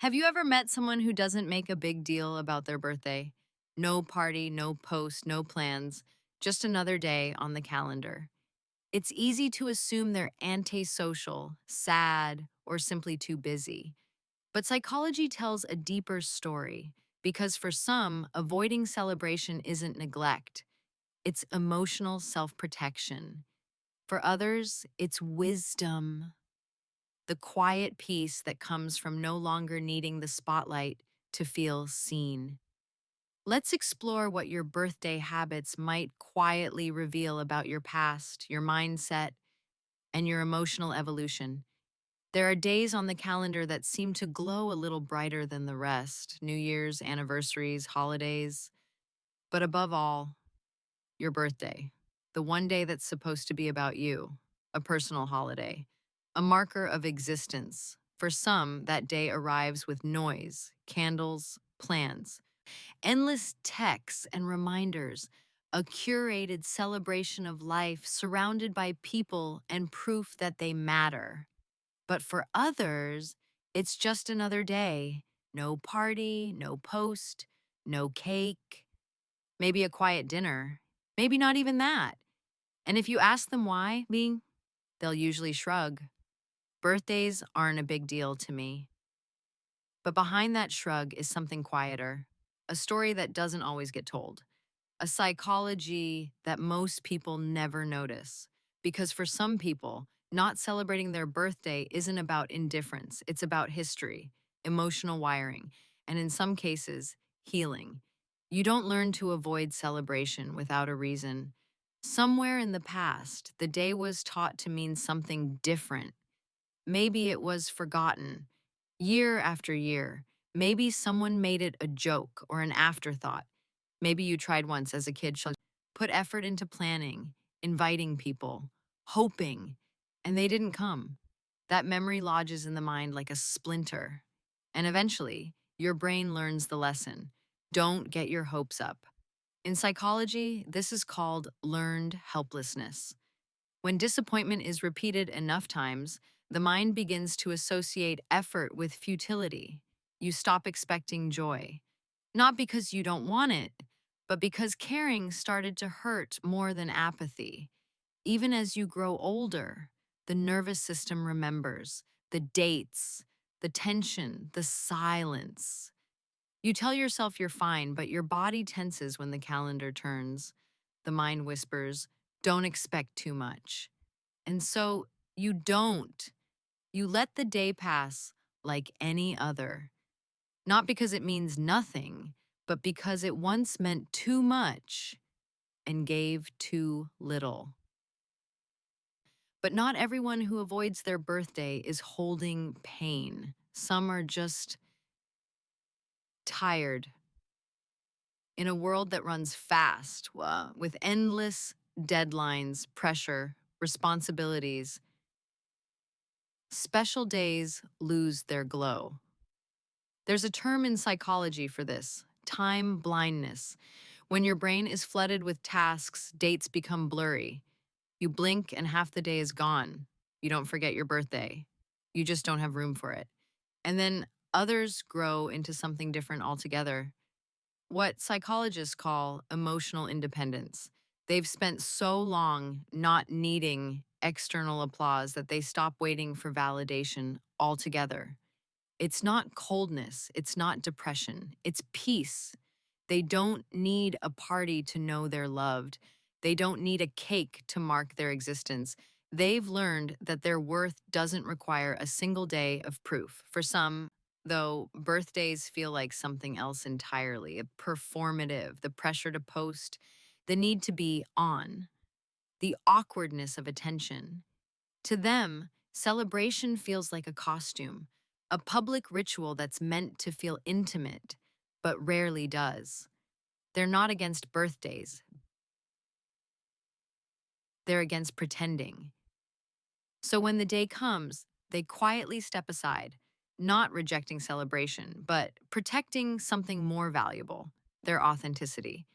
Have you ever met someone who doesn't make a big deal about their birthday? No party, no post, no plans, just another day on the calendar. It's easy to assume they're antisocial, sad, or simply too busy. But psychology tells a deeper story because for some, avoiding celebration isn't neglect, it's emotional self protection. For others, it's wisdom, the quiet peace that comes from no longer needing the spotlight to feel seen. Let's explore what your birthday habits might quietly reveal about your past, your mindset, and your emotional evolution. There are days on the calendar that seem to glow a little brighter than the rest: New Year's, anniversaries, holidays. But above all, your birthday, the one day that's supposed to be about you, a personal holiday, a marker of existence. For some, that day arrives with noise, candles, plans, endless texts and reminders, a curated celebration of life surrounded by people and proof that they matter. But for others, it's just another day. No party, no post, no cake, maybe a quiet dinner, maybe not even that. And if you ask them why, they'll usually shrug. Birthdays aren't a big deal to me. But behind that shrug is something quieter, a story that doesn't always get told, a psychology that most people never notice. Because for some people, not celebrating their birthday isn't about indifference, it's about history, emotional wiring, and in some cases, healing. You don't learn to avoid celebration without a reason. Somewhere in the past, the day was taught to mean something different. Maybe it was forgotten, year after year. Maybe someone made it a joke or an afterthought. Maybe you tried once as a kid, put effort into planning, inviting people, hoping, and they didn't come. That memory lodges in the mind like a splinter. And eventually, your brain learns the lesson. Don't get your hopes up. In psychology, this is called learned helplessness. When disappointment is repeated enough times, the mind begins to associate effort with futility. You stop expecting joy, not because you don't want it, but because caring started to hurt more than apathy. Even as you grow older, the nervous system remembers the dates, the tension, the silence. You tell yourself you're fine, but your body tenses when the calendar turns. The mind whispers, don't expect too much. And so you don't. You let the day pass like any other. Not because it means nothing, but because it once meant too much and gave too little. But not everyone who avoids their birthday is holding pain. Some are just tired. In a world that runs fast, with endless deadlines, pressure, responsibilities, special days lose their glow. There's a term in psychology for this: time blindness. When your brain is flooded with tasks, dates become blurry. You blink and half the day is gone. You don't forget your birthday. You just don't have room for it. And then others grow into something different altogether, what psychologists call emotional independence. They've spent so long not needing external applause that they stop waiting for validation altogether. It's not coldness, it's not depression, it's peace. They don't need a party to know they're loved. They don't need a cake to mark their existence. They've learned that their worth doesn't require a single day of proof. For some, though, birthdays feel like something else entirely, a performative, the pressure to post, the need to be on, the awkwardness of attention. To them, celebration feels like a costume, a public ritual that's meant to feel intimate, but rarely does. They're not against birthdays, they're against pretending. So when the day comes, they quietly step aside, not rejecting celebration, but protecting something more valuable: their authenticity.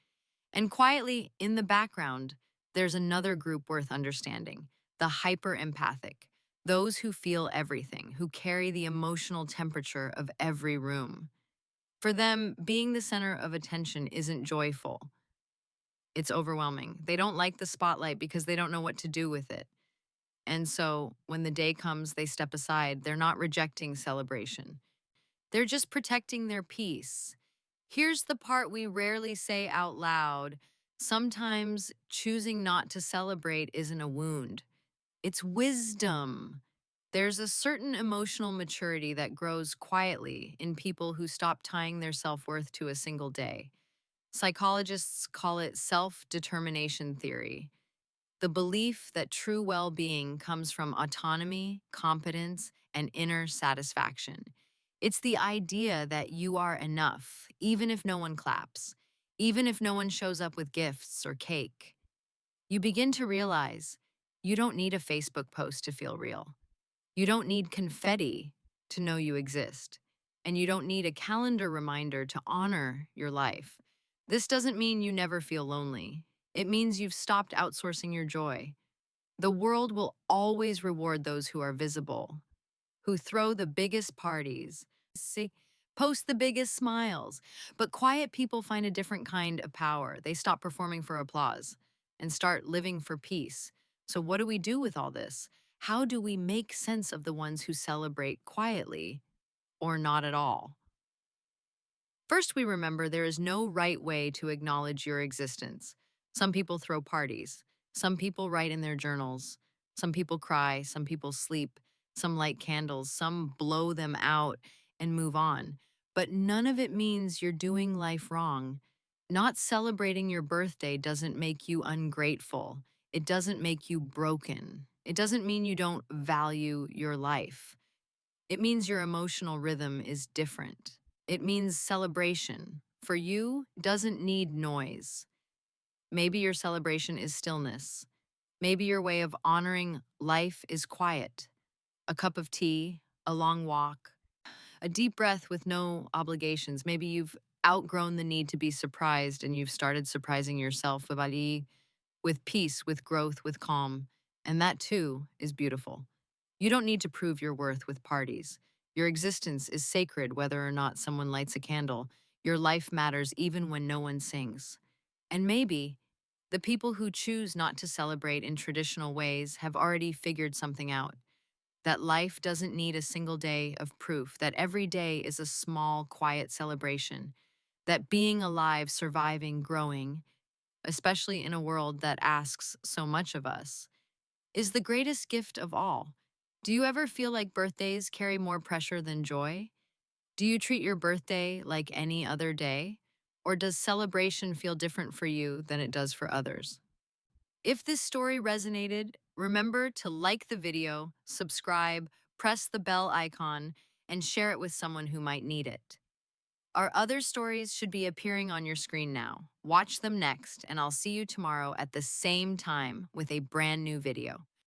And quietly, in the background, there's another group worth understanding: the hyper empathic, those who feel everything, who carry the emotional temperature of every room. For them, being the center of attention isn't joyful, it's overwhelming. They don't like the spotlight because they don't know what to do with it. And so when the day comes, they step aside. They're not rejecting celebration, they're just protecting their peace. Here's the part we rarely say out loud. Sometimes choosing not to celebrate isn't a wound, it's wisdom. There's a certain emotional maturity that grows quietly in people who stop tying their self worth to a single day. Psychologists call it self determination theory, the belief that true well being comes from autonomy, competence, and inner satisfaction. It's the idea that you are enough, even if no one claps, even if no one shows up with gifts or cake. You begin to realize you don't need a Facebook post to feel real. You don't need confetti to know you exist. And you don't need a calendar reminder to honor your life. This doesn't mean you never feel lonely. It means you've stopped outsourcing your joy. The world will always reward those who are visible, who throw the biggest parties, see, post the biggest smiles. But quiet people find a different kind of power. They stop performing for applause and start living for peace. So, what do we do with all this? How do we make sense of the ones who celebrate quietly or not at all? First, we remember there is no right way to acknowledge your existence. Some people throw parties. Some people write in their journals. Some people cry. Some people sleep. Some light candles. Some blow them out and move on. But none of it means you're doing life wrong. Not celebrating your birthday doesn't make you ungrateful. It doesn't make you broken. It doesn't mean you don't value your life. It means your emotional rhythm is different. It means celebration, for you, doesn't need noise. Maybe your celebration is stillness. Maybe your way of honoring life is quiet. A cup of tea, a long walk, a deep breath with no obligations. Maybe you've outgrown the need to be surprised and you've started surprising yourself with peace, with growth, with calm. And that too is beautiful. You don't need to prove your worth with parties. Your existence is sacred whether or not someone lights a candle. Your life matters even when no one sings. And maybe the people who choose not to celebrate in traditional ways have already figured something out. That life doesn't need a single day of proof, that every day is a small, quiet celebration, that being alive, surviving, growing, especially in a world that asks so much of us, is the greatest gift of all. Do you ever feel like birthdays carry more pressure than joy? Do you treat your birthday like any other day? Or does celebration feel different for you than it does for others? If this story resonated, remember to like the video, subscribe, press the bell icon, and share it with someone who might need it. Our other stories should be appearing on your screen now. Watch them next, and I'll see you tomorrow at the same time with a brand new video.